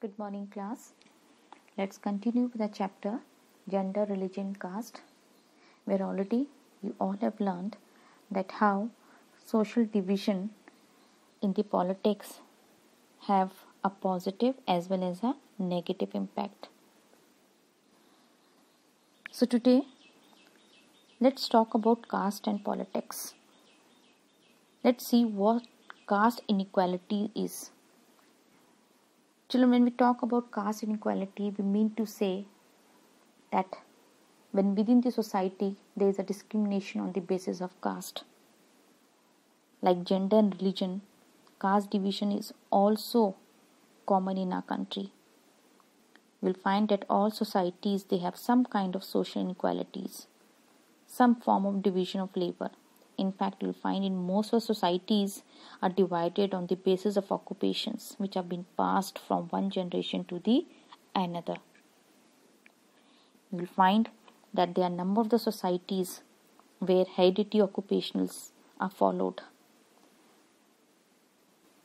Good morning, class. Let's continue with the chapter Gender, Religion, Caste, where already you all have learned that how social division in the politics have a positive as well as a negative impact. So today, let's talk about caste and politics. Let's see what caste inequality is. Children, when we talk about caste inequality, we mean to say that when within the society there is a discrimination on the basis of caste. Like gender and religion, caste division is also common in our country. We'll find that all societies they have some kind of social inequalities, some form of division of labor. In fact, you'll find in most of societies are divided on the basis of occupations which have been passed from one generation to the another. You'll find that there are a number of the societies where hereditary occupations are followed.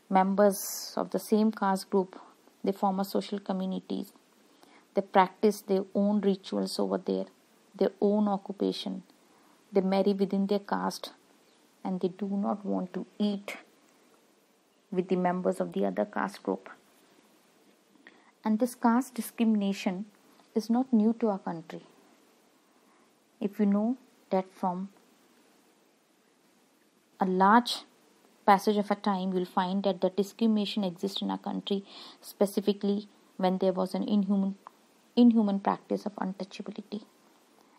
Members of the same caste group, they form a social communities. They practice their own rituals over there, their own occupation. They marry within their caste and they do not want to eat with the members of the other caste group. And this caste discrimination is not new to our country. If you know that from a large passage of a time, you'll find that the discrimination exists in our country, specifically when there was an inhuman practice of untouchability.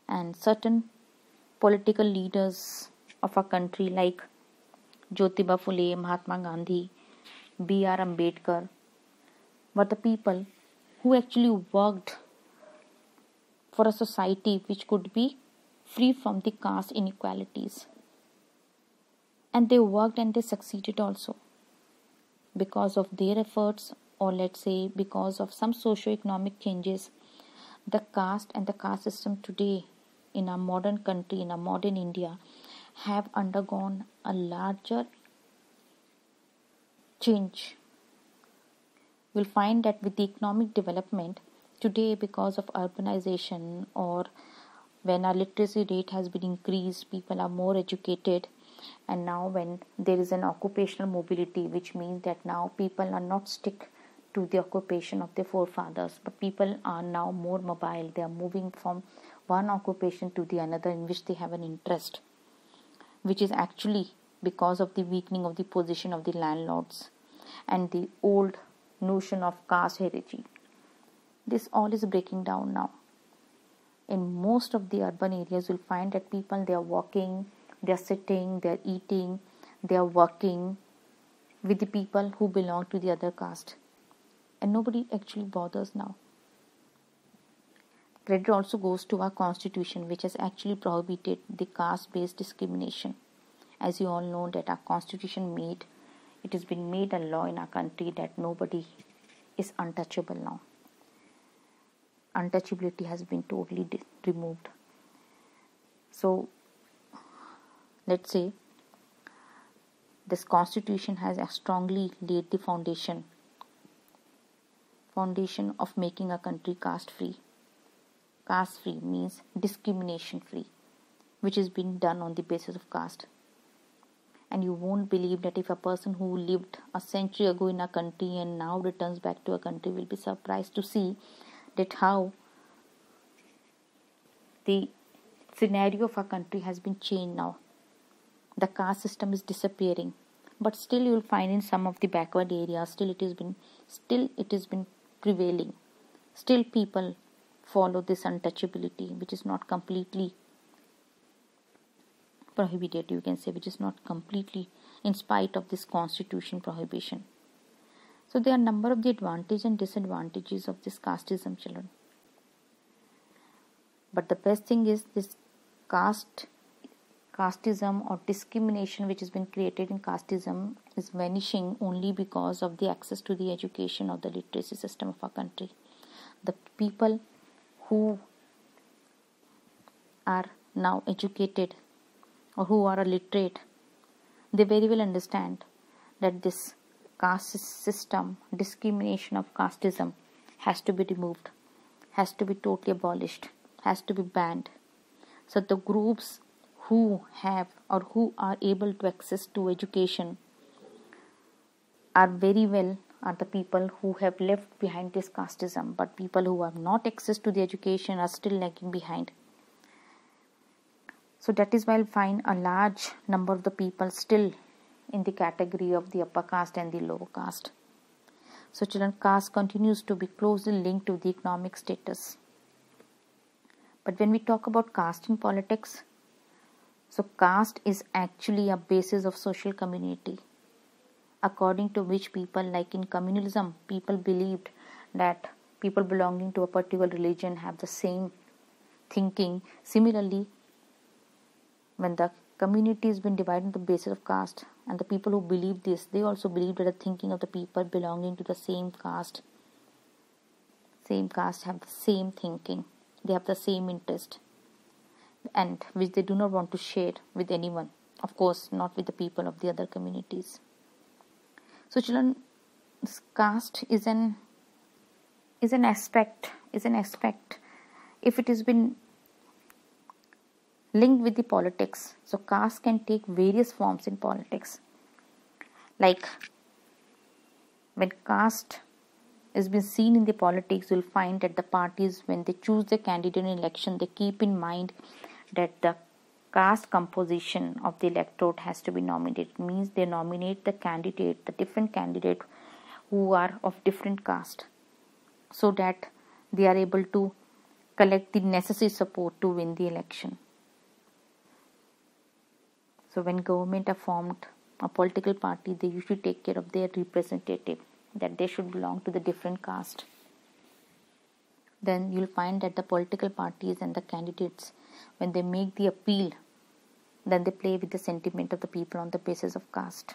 And certain political leaders of our country like Jyotiba Phule, Mahatma Gandhi, B.R. Ambedkar were the people who actually worked for a society which could be free from the caste inequalities. And they worked and they succeeded also. Because of their efforts, or let's say because of some socio-economic changes, the caste and the caste system today in our modern country, in our modern India, have undergone a larger change. We'll find that with the economic development today, because of urbanization or when our literacy rate has been increased, people are more educated, and now when there is an occupational mobility, which means that now people are not stick to the occupation of their forefathers, but people are now more mobile. They are moving from one occupation to the another in which they have an interest, which is actually because of the weakening of the position of the landlords and the old notion of caste hierarchy. This all is breaking down now. In most of the urban areas, you'll find that people, they are walking, they are sitting, they are eating, they are working with the people who belong to the other caste. And nobody actually bothers now. Credit also goes to our constitution, which has actually prohibited the caste-based discrimination. As you all know that our constitution it has been made a law in our country that nobody is untouchable now. Untouchability has been totally removed. So, let's say this constitution has strongly laid the foundation of making a country caste free. Caste free means discrimination free, which is being done on the basis of caste. And you won't believe that if a person who lived a century ago in a country and now returns back to a country will be surprised to see that how the scenario of our country has been changed now. The caste system is disappearing, but still you will find in some of the backward areas still it has been prevailing. Still people follow this untouchability, which is not completely prohibited, you can say, which is not completely in spite of this constitution prohibition. So there are a number of the advantages and disadvantages of this casteism, children. But the best thing is this casteism or discrimination which has been created in casteism is vanishing only because of the access to the education or the literacy system of our country. The people who are now educated or who are illiterate, they very well understand that this caste system, discrimination of casteism has to be removed, has to be totally abolished, has to be banned. So the groups who have or who are able to access to education are very well are the people who have left behind this casteism, but people who have not access to the education are still lagging behind. So that is why I'll find a large number of the people still in the category of the upper caste and the lower caste. So children, caste continues to be closely linked to the economic status. But when we talk about caste in politics, so caste is actually a basis of social community, according to which people, like in communalism, people believed that people belonging to a particular religion have the same thinking. Similarly, when the community has been divided on the basis of caste, and the people who believe this, they also believe that the thinking of the people belonging to the same caste have the same thinking, they have the same interest, and which they do not want to share with anyone, of course not with the people of the other communities. So children, this caste is an aspect if it has been linked with the politics. So caste can take various forms in politics. Like when caste has been seen in the politics, you'll find that the parties, when they choose the candidate in election, they keep in mind that the caste composition of the electorate has to be nominated. It means they nominate the different candidate who are of different caste, so that they are able to collect the necessary support to win the election. So when government are formed, a political party, they usually take care of their representative, that they should belong to the different caste. Then you'll find that the political parties and the candidates, when they make the appeal, then they play with the sentiment of the people on the basis of caste,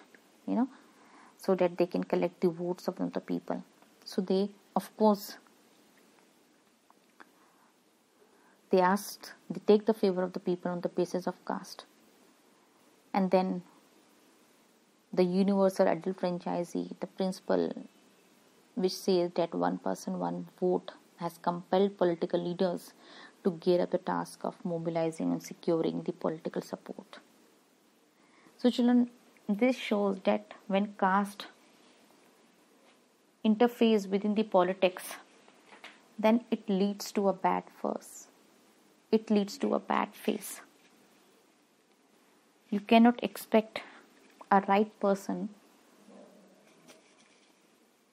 so that they can collect the votes of the people. So they, of course, they take the favor of the people on the basis of caste. And then the universal adult franchisee, the principle which says that one person, one vote, has compelled political leaders to gear up the task of mobilizing and securing the political support. So children, this shows that when caste interferes within the politics, then it leads to a bad face. It leads to a bad face. You cannot expect a right person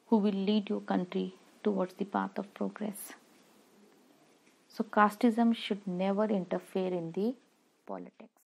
who will lead your country towards the path of progress. So casteism should never interfere in the politics.